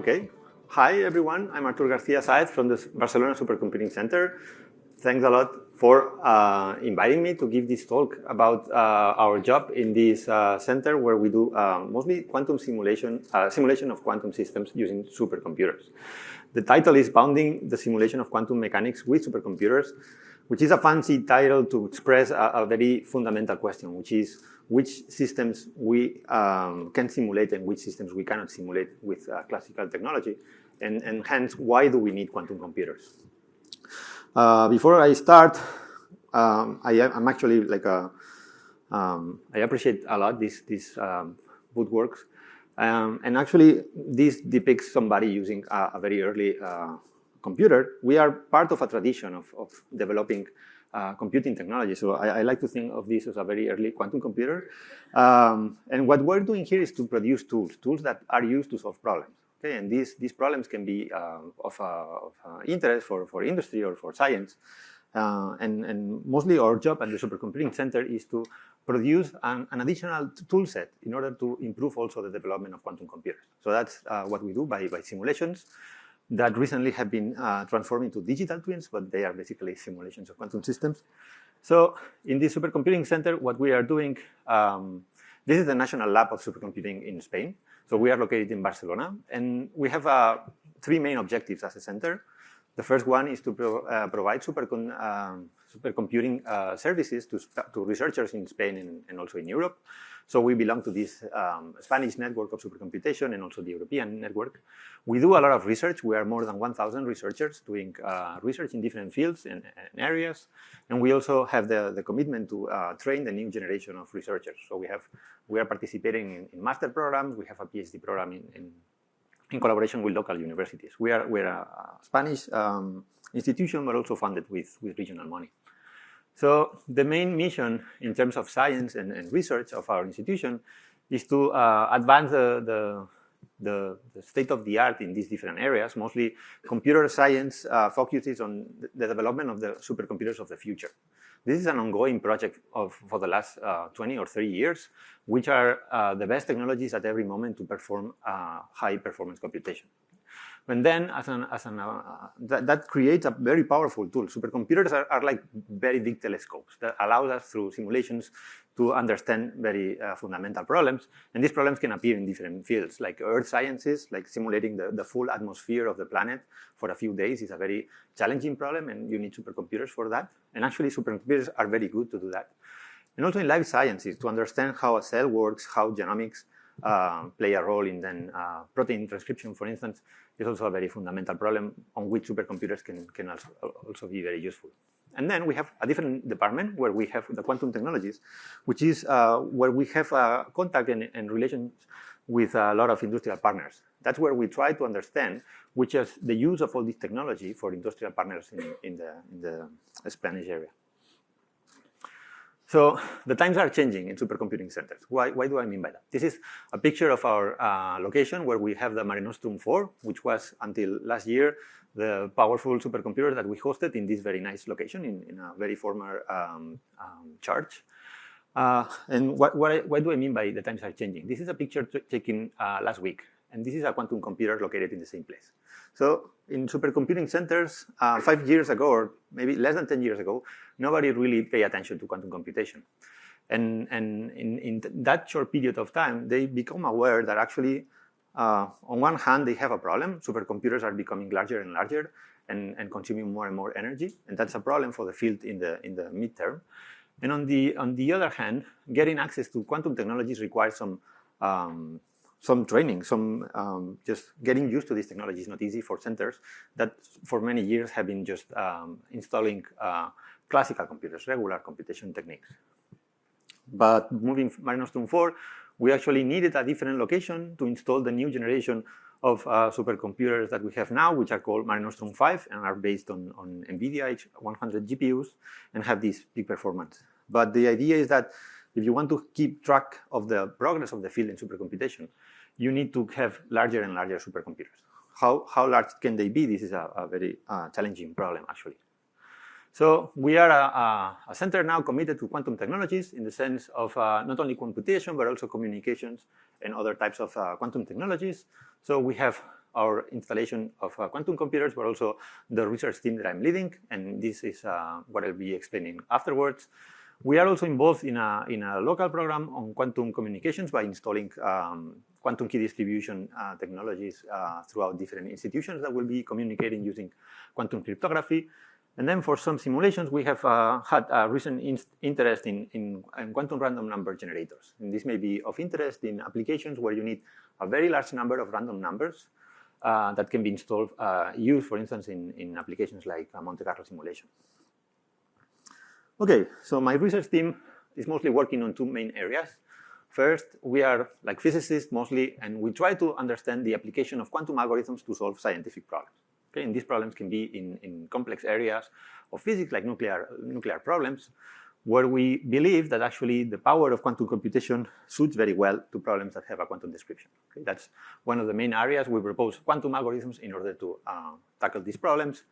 Okay. Hi, everyone. I'm Artur Garcia-Saez from the Barcelona Supercomputing Center. Thanks a lot for inviting me to give this talk about our job in this center where we do mostly quantum simulation of quantum systems using supercomputers. The title is Bounding the Simulation of Quantum Mechanics with Supercomputers, which is a fancy title to express a very fundamental question, which is which systems we can simulate and which systems we cannot simulate with classical technology, and hence, why do we need quantum computers? Before I start, I'm actually like I appreciate a lot this woodworks, and actually this depicts somebody using a very early computer. We are part of a tradition of developing computing technology. So I like to think of this as a very early quantum computer. And what we're doing here is to produce tools that are used to solve problems. Okay, and these problems can be of interest for industry or for science. And mostly our job at the Supercomputing Center is to produce an additional tool set in order to improve also the development of quantum computers. So that's what we do by simulations that recently have been transformed into digital twins, but they are basically simulations of quantum systems. So in the Supercomputing Center, what we are doing, this is the National Lab of Supercomputing in Spain. So we are located in Barcelona, and we have three main objectives as a center. The first one is to provide supercomputing services to researchers in Spain and also in Europe. So we belong to this Spanish network of supercomputation and also the European network. We do a lot of research. We are more than 1,000 researchers doing research in different fields and areas. And we also have the commitment to train the new generation of researchers. So we are participating in master programs. We have a PhD program in collaboration with local universities. We're a Spanish institution, but also funded with regional money. So the main mission in terms of science and research of our institution is to advance the state of the art in these different areas. Mostly computer science focuses on the development of the supercomputers of the future. This is an ongoing project for the last 20 or 30 years, which are the best technologies at every moment to perform high performance computation. And then that creates a very powerful tool. Supercomputers are like very big telescopes that allow us through simulations to understand very fundamental problems. And these problems can appear in different fields, like earth sciences, like simulating the full atmosphere of the planet for a few days is a very challenging problem, and you need supercomputers for that. And actually, supercomputers are very good to do that. And also in life sciences, to understand how a cell works, how genomics play a role in then protein transcription, for instance, is also a very fundamental problem on which supercomputers can also be very useful. And then we have a different department where we have the quantum technologies, which is where we have contact and relations with a lot of industrial partners. That's where we try to understand which is the use of all this technology for industrial partners in the Spanish area. So the times are changing in supercomputing centers. Why do I mean by that? This is a picture of our location where we have the Mare Nostrum 4, which was until last year the powerful supercomputer that we hosted in this very nice location in a very former church. And what do I mean by the times are changing? This is a picture taken last week, and this is a quantum computer located in the same place. So in supercomputing centers, 5 years ago, or maybe less than 10 years ago, nobody really paid attention to quantum computation. And in that short period of time, they become aware that actually, on one hand, they have a problem. Supercomputers are becoming larger and larger and consuming more and more energy. And that's a problem for the field in the midterm. And on the other hand, getting access to quantum technologies requires some training, just getting used to this technology is not easy for centers that for many years have been just installing classical computers, regular computation techniques. But moving Mare Nostrum 4, we actually needed a different location to install the new generation of supercomputers that we have now, which are called Mare Nostrum 5 and are based on NVIDIA H100 GPUs and have this big performance. But the idea is that if you want to keep track of the progress of the field in supercomputation, you need to have larger and larger supercomputers. How large can they be? This is a very challenging problem, actually. So we are a center now committed to quantum technologies in the sense of not only computation, but also communications and other types of quantum technologies. So we have our installation of quantum computers, but also the research team that I'm leading, and this is what I'll be explaining afterwards. We are also involved in a local program on quantum communications by installing quantum key distribution technologies throughout different institutions that will be communicating using quantum cryptography. And then for some simulations, we have had a recent interest in quantum random number generators. And this may be of interest in applications where you need a very large number of random numbers that can be installed, used, for instance, in applications like Monte Carlo simulation. Okay, so my research team is mostly working on two main areas. First, we are like physicists mostly, and we try to understand the application of quantum algorithms to solve scientific problems. Okay, and these problems can be in complex areas of physics, like nuclear problems, where we believe that actually the power of quantum computation suits very well to problems that have a quantum description. Okay, that's one of the main areas. We propose quantum algorithms in order to tackle these problems.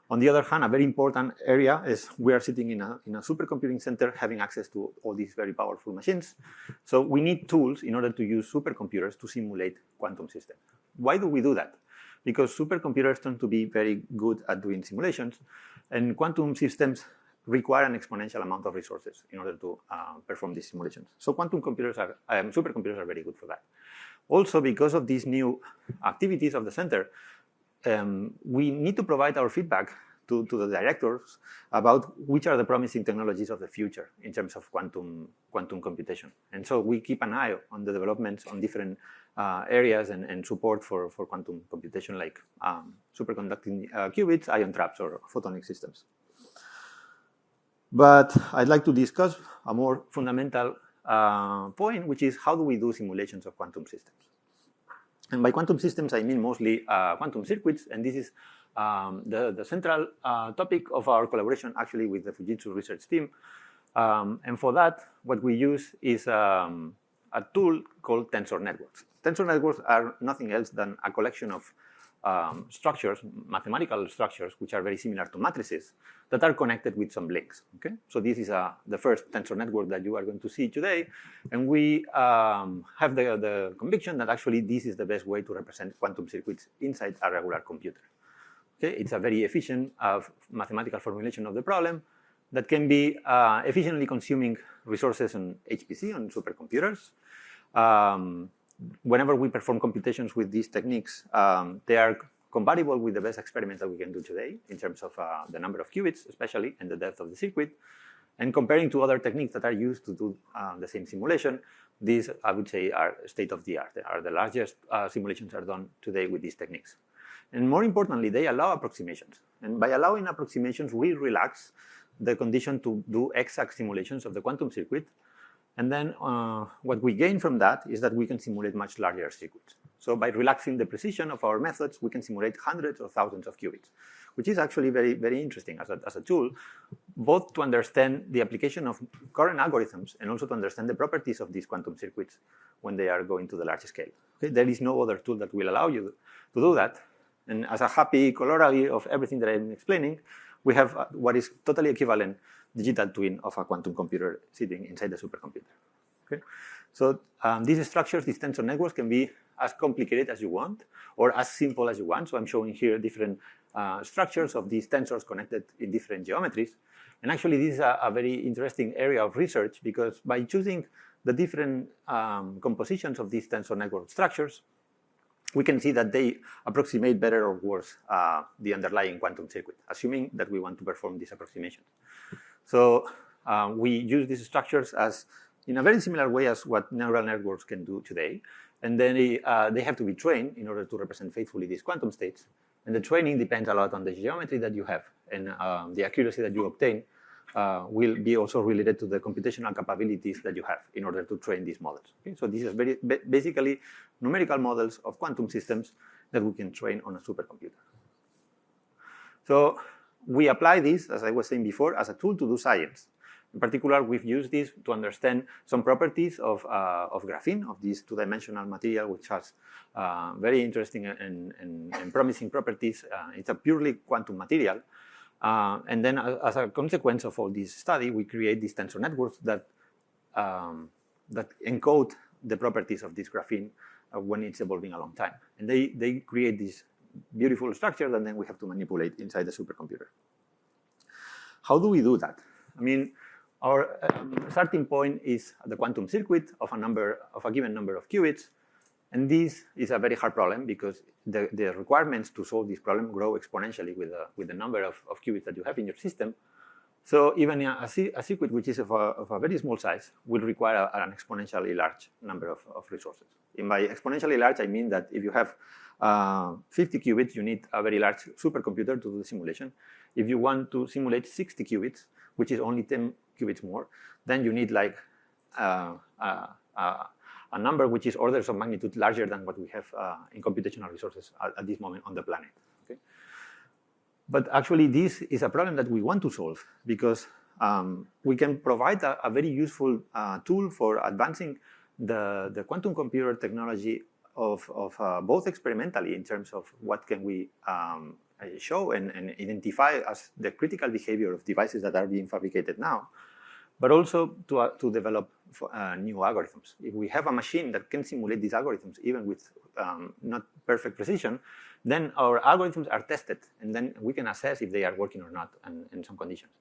On the other hand, a very important area is we are sitting in a supercomputing center having access to all these very powerful machines. So we need tools in order to use supercomputers to simulate quantum systems. Why do we do that? Because supercomputers tend to be very good at doing simulations, and quantum systems require an exponential amount of resources in order to perform these simulations. So supercomputers are very good for that. Also, because of these new activities of the center, we need to provide our feedback to the directors about which are the promising technologies of the future in terms of quantum computation. And so we keep an eye on the developments on different areas and support for quantum computation, like superconducting qubits, ion traps, or photonic systems. But I'd like to discuss a more fundamental point, which is how do we do simulations of quantum systems? And by quantum systems, I mean mostly quantum circuits, and this is the central topic of our collaboration actually with the Fujitsu research team. And for that, what we use is a tool called tensor networks. Tensor networks are nothing else than a collection of structures, mathematical structures, which are very similar to matrices, that are connected with some links. Okay? So this is the first tensor network that you are going to see today, and we have the conviction that actually this is the best way to represent quantum circuits inside a regular computer. Okay? It's a very efficient mathematical formulation of the problem that can be efficiently consuming resources on HPC, on supercomputers. Whenever we perform computations with these techniques, they are compatible with the best experiments that we can do today in terms of the number of qubits, especially, and the depth of the circuit. And comparing to other techniques that are used to do the same simulation, these, I would say, are state-of-the-art. They are the largest simulations are done today with these techniques. And more importantly, they allow approximations. And by allowing approximations, we relax the condition to do exact simulations of the quantum circuit. And then what we gain from that is that we can simulate much larger circuits. So by relaxing the precision of our methods, we can simulate hundreds or thousands of qubits, which is actually very, very interesting as a tool, both to understand the application of current algorithms and also to understand the properties of these quantum circuits when they are going to the large scale. Okay? There is no other tool that will allow you to do that. And as a happy corollary of everything that I'm explaining, we have what is totally equivalent digital twin of a quantum computer sitting inside the supercomputer. Okay? So these structures, these tensor networks, can be as complicated as you want or as simple as you want. So I'm showing here different structures of these tensors connected in different geometries. And actually, this is a very interesting area of research because by choosing the different compositions of these tensor network structures, we can see that they approximate better or worse the underlying quantum circuit, assuming that we want to perform these approximations. So we use these structures as in a very similar way as what neural networks can do today. And then they have to be trained in order to represent faithfully these quantum states. And the training depends a lot on the geometry that you have. And the accuracy that you obtain will be also related to the computational capabilities that you have in order to train these models. Okay? So this is basically numerical models of quantum systems that we can train on a supercomputer. So we apply this, as I was saying before, as a tool to do science. In particular, we've used this to understand some properties of graphene, of this two-dimensional material, which has very interesting and promising properties. It's a purely quantum material. And then as a consequence of all this study, we create these tensor networks that encode the properties of this graphene when it's evolving a long time. And they create this beautiful structure that then we have to manipulate inside the supercomputer. How do we do that? I mean, our starting point is the quantum circuit of a given number of qubits. And this is a very hard problem because the requirements to solve this problem grow exponentially with the number of qubits that you have in your system. So even a circuit which is of a very small size will require an exponentially large number of resources. And by exponentially large, I mean that if you have 50 qubits, you need a very large supercomputer to do the simulation. If you want to simulate 60 qubits, which is only 10 qubits more, then you need like a number which is orders of magnitude larger than what we have in computational resources at this moment on the planet. Okay? But actually, this is a problem that we want to solve because we can provide a very useful tool for advancing the quantum computer technology of both experimentally in terms of what can we show and identify as the critical behavior of devices that are being fabricated now, but also to develop new algorithms. If we have a machine that can simulate these algorithms, even with not perfect precision, then our algorithms are tested, and then we can assess if they are working or not in some conditions.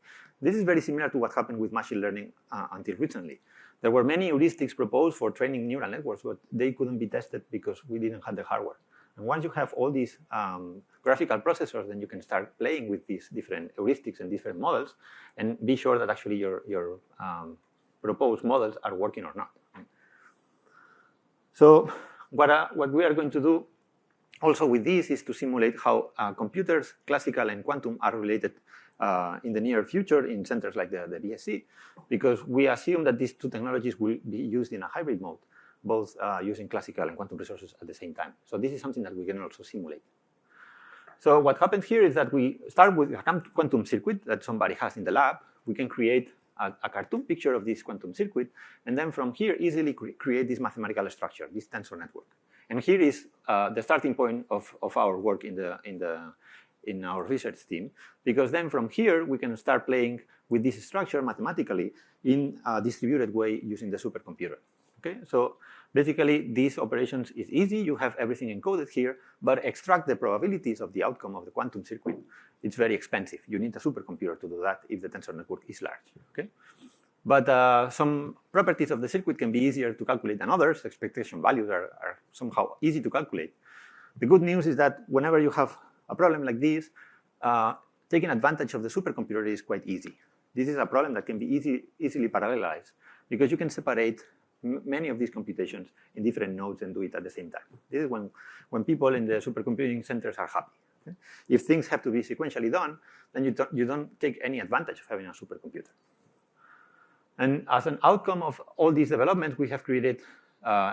This is very similar to what happened with machine learning until recently. There were many heuristics proposed for training neural networks, but they couldn't be tested because we didn't have the hardware. And once you have all these graphical processors, then you can start playing with these different heuristics and different models and be sure that actually your proposed models are working or not. So what we are going to do also with this is to simulate how computers, classical and quantum, are related in the near future in centers like the BSC, because we assume that these two technologies will be used in a hybrid mode, both using classical and quantum resources at the same time. So this is something that we can also simulate. So what happens here is that we start with a quantum circuit that somebody has in the lab. We can create a cartoon picture of this quantum circuit, and then from here easily create this mathematical structure, this tensor network. And here is the starting point of our work in our research team, because then from here we can start playing with this structure mathematically in a distributed way using the supercomputer. Okay, so basically these operations is easy. You have everything encoded here, but extract the probabilities of the outcome of the quantum circuit. It's very expensive. You need a supercomputer to do that if the tensor network is large. Okay, but some properties of the circuit can be easier to calculate than others. Expectation values are somehow easy to calculate. The good news is that whenever you have a problem like this, taking advantage of the supercomputer is quite easy. This is a problem that can be easily parallelized because you can separate many of these computations in different nodes and do it at the same time. This is when people in the supercomputing centers are happy. Okay? If things have to be sequentially done, then you don't take any advantage of having a supercomputer. And as an outcome of all these developments, we have created,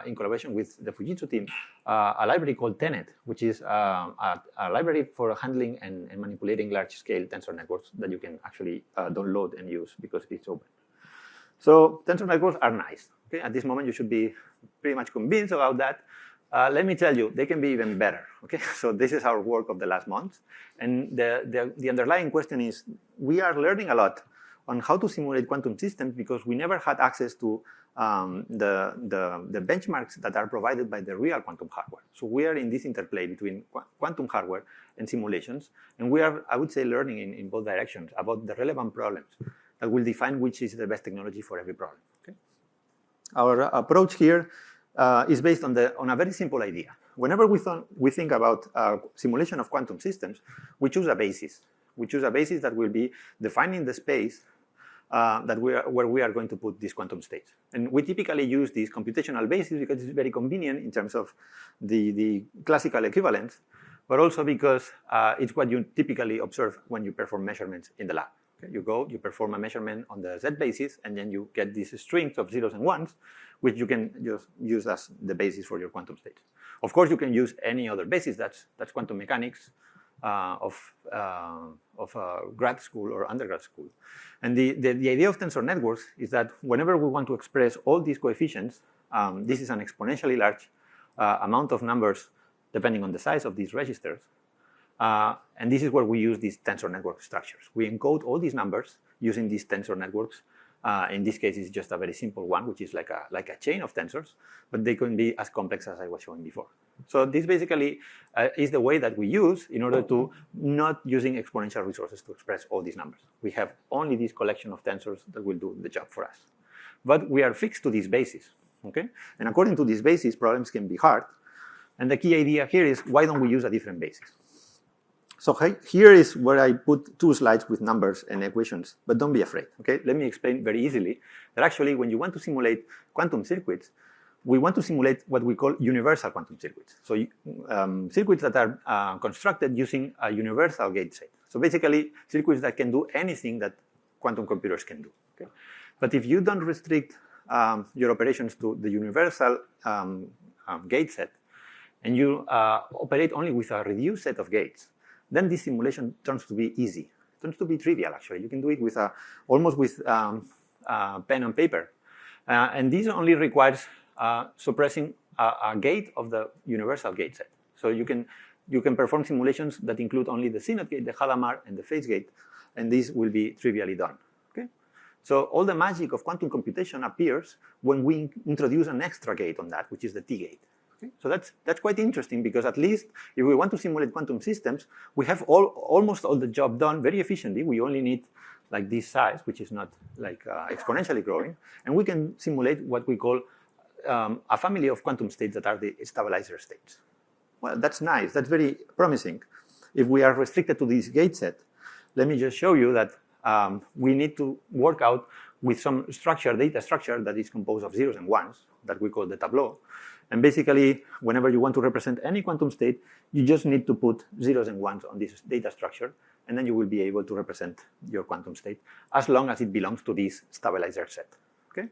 in collaboration with the Fujitsu team, a library called Tenet, which is a library for handling and manipulating large-scale tensor networks that you can actually download and use because it's open. So tensor networks are nice. Okay? At this moment, you should be pretty much convinced about that. Let me tell you, they can be even better. Okay? So this is our work of the last months. And the underlying question is, we are learning a lot on how to simulate quantum systems because we never had access to the benchmarks that are provided by the real quantum hardware. So we are in this interplay between quantum hardware and simulations. And we are, I would say, learning in both directions about the relevant problems that will define which is the best technology for every problem. Okay? Our approach here is based on a very simple idea. Whenever we think about simulation of quantum systems, we choose a basis. We choose a basis that will be defining the space where we are going to put these quantum states. And we typically use these computational bases because it's very convenient in terms of the classical equivalence, but also because it's what you typically observe when you perform measurements in the lab. Okay? You perform a measurement on the Z basis, and then you get these strings of zeros and ones, which you can just use as the basis for your quantum states. Of course, you can use any other basis. That's quantum mechanics of grad school or undergrad school. And the idea of tensor networks is that whenever we want to express all these coefficients, this is an exponentially large amount of numbers depending on the size of these registers. And this is where we use these tensor network structures. We encode all these numbers using these tensor networks In this case, it's just a very simple one, which is like a chain of tensors, but they can be as complex as I was showing before. So this basically is the way that we use in order to not using exponential resources to express all these numbers. We have only this collection of tensors that will do the job for us. But we are fixed to this basis, okay? And according to this basis, problems can be hard. And the key idea here is, why don't we use a different basis? So here is where I put 2 slides with numbers and equations, but don't be afraid, okay? Let me explain very easily that actually when you want to simulate quantum circuits, we want to simulate what we call universal quantum circuits. So circuits that are constructed using a universal gate set. So basically, circuits that can do anything that quantum computers can do, okay? But if you don't restrict your operations to the universal gate set, and you operate only with a reduced set of gates, then this simulation turns to be easy. It turns to be trivial, actually. You can do it with almost with pen and paper. And this only requires suppressing a gate of the universal gate set. So you can perform simulations that include only the CNOT gate, the Hadamard, and the phase gate, and this will be trivially done. Okay? So all the magic of quantum computation appears when we introduce an extra gate on that, which is the T gate. Okay? So that's quite interesting, because at least if we want to simulate quantum systems, we have almost all the job done very efficiently. We only need like this size, which is not like exponentially growing, and we can simulate what we call a family of quantum states that are the stabilizer states. Well, that's nice. That's very promising. If we are restricted to this gate set, let me just show you that we need to work out with some structure, data structure, that is composed of zeros and ones, that we call the tableau. And basically, whenever you want to represent any quantum state, you just need to put zeros and ones on this data structure, and then you will be able to represent your quantum state as long as it belongs to this stabilizer set. Okay?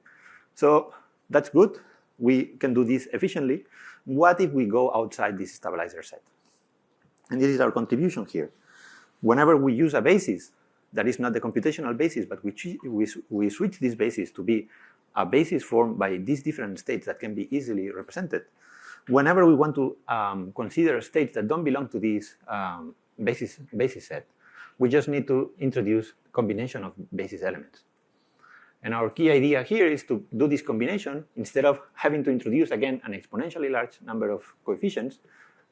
So that's good. We can do this efficiently. What if we go outside this stabilizer set? And this is our contribution here. Whenever we use a basis that is not the computational basis, but we switch this basis to be a basis formed by these different states that can be easily represented. Whenever we want to consider states that don't belong to this basis set, we just need to introduce combination of basis elements. And our key idea here is to do this combination instead of having to introduce again an exponentially large number of coefficients,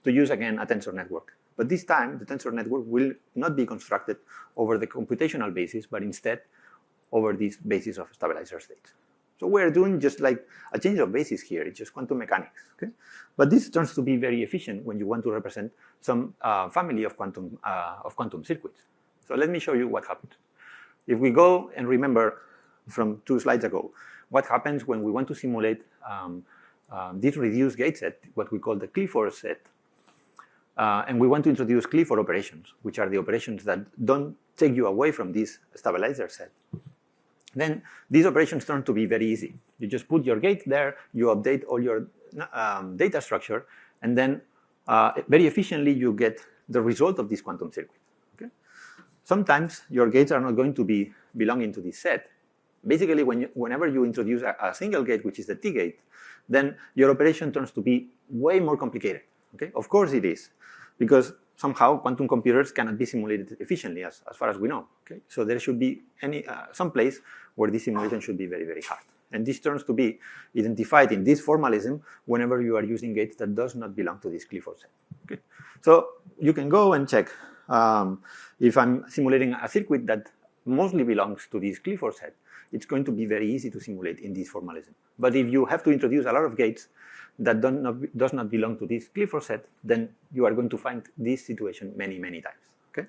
to use again a tensor network. But this time, the tensor network will not be constructed over the computational basis, but instead over this basis of stabilizer states. So we're doing just like a change of basis here. It's just quantum mechanics. Okay? But this turns to be very efficient when you want to represent some family of quantum circuits. So let me show you what happens. If we go and remember from 2 slides ago, what happens when we want to simulate this reduced gate set, what we call the Clifford set, and we want to introduce Clifford operations, which are the operations that don't take you away from this stabilizer set. Then these operations turn to be very easy. You just put your gate there, you update all your data structure, and then very efficiently you get the result of this quantum circuit. Okay? Sometimes your gates are not going to be belonging to this set. Basically, whenever you introduce a single gate, which is the T gate, then your operation turns to be way more complicated. Okay? Of course it is, because somehow quantum computers cannot be simulated efficiently, as far as we know. Okay? So there should be some place where this simulation should be very, very hard. And this turns to be identified in this formalism whenever you are using gates that does not belong to this Clifford set. Okay? So you can go and check if I'm simulating a circuit that mostly belongs to this Clifford set, it's going to be very easy to simulate in this formalism. But if you have to introduce a lot of gates that does not belong to this Clifford set, then you are going to find this situation many, many times. Okay?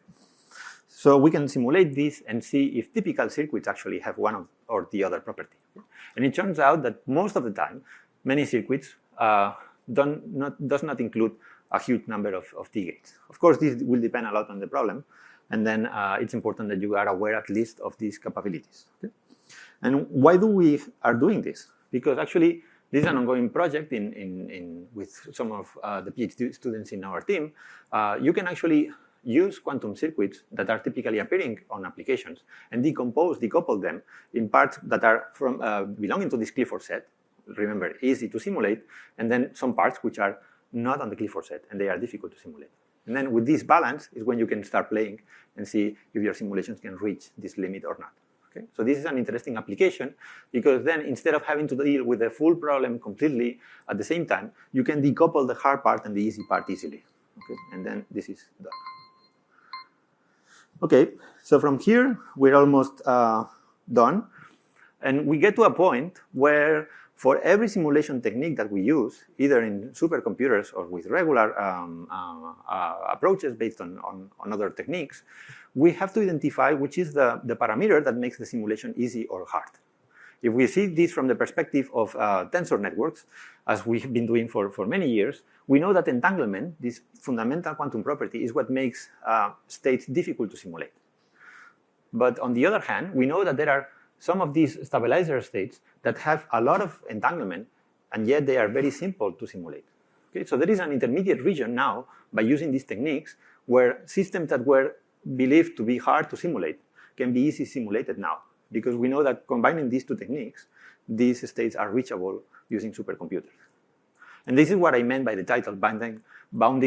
So we can simulate this and see if typical circuits actually have one or the other property. And it turns out that most of the time, many circuits does not include a huge number of T gates. Of course, this will depend a lot on the problem, and then it's important that you are aware at least of these capabilities. Okay? And why do we are doing this? Because actually, this is an ongoing project with some of the PhD students in our team. You can actually use quantum circuits that are typically appearing on applications and decouple them in parts that are belonging to this Clifford set. Remember, easy to simulate, and then some parts which are not on the Clifford set and they are difficult to simulate. And then with this balance is when you can start playing and see if your simulations can reach this limit or not. Okay? So this is an interesting application because then instead of having to deal with the full problem completely at the same time, you can decouple the hard part and the easy part easily. Okay, and then this is done. Okay, so from here, we're almost done. And we get to a point where for every simulation technique that we use, either in supercomputers or with regular approaches based on other techniques, we have to identify which is the parameter that makes the simulation easy or hard. If we see this from the perspective of tensor networks, as we've been doing for many years, we know that entanglement, this fundamental quantum property, is what makes states difficult to simulate. But on the other hand, we know that there are some of these stabilizer states that have a lot of entanglement, and yet they are very simple to simulate. Okay? So there is an intermediate region now, by using these techniques, where systems that were believed to be hard to simulate can be easily simulated now, because we know that combining these two techniques, these states are reachable using supercomputers. And this is what I meant by the title, bounding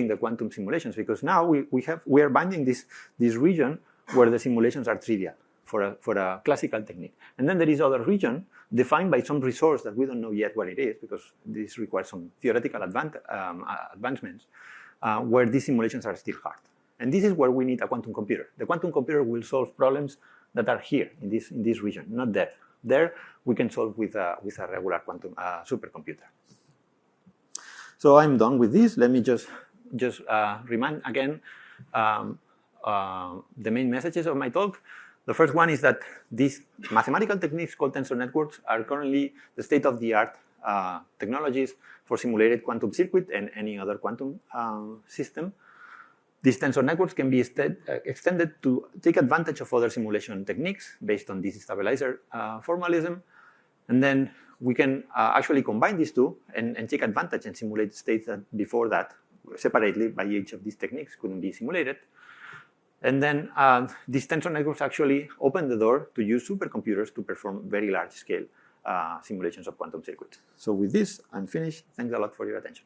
the quantum simulations, because now we are binding this region where the simulations are trivial for a classical technique. And then there is other region defined by some resource that we don't know yet what it is, because this requires some theoretical advancements, where these simulations are still hard. And this is where we need a quantum computer. The quantum computer will solve problems that are here in this region, not there. There we can solve with a regular quantum supercomputer. So I'm done with this. Let me just remind again the main messages of my talk. The first one is that these mathematical techniques called tensor networks are currently the state-of-the-art technologies for simulated quantum circuit and any other quantum system. These tensor networks can be extended to take advantage of other simulation techniques based on this stabilizer formalism. And then we can actually combine these two and take advantage and simulate states that before that, separately by each of these techniques, couldn't be simulated. And then these tensor networks actually open the door to use supercomputers to perform very large-scale simulations of quantum circuits. So with this, I'm finished. Thanks a lot for your attention.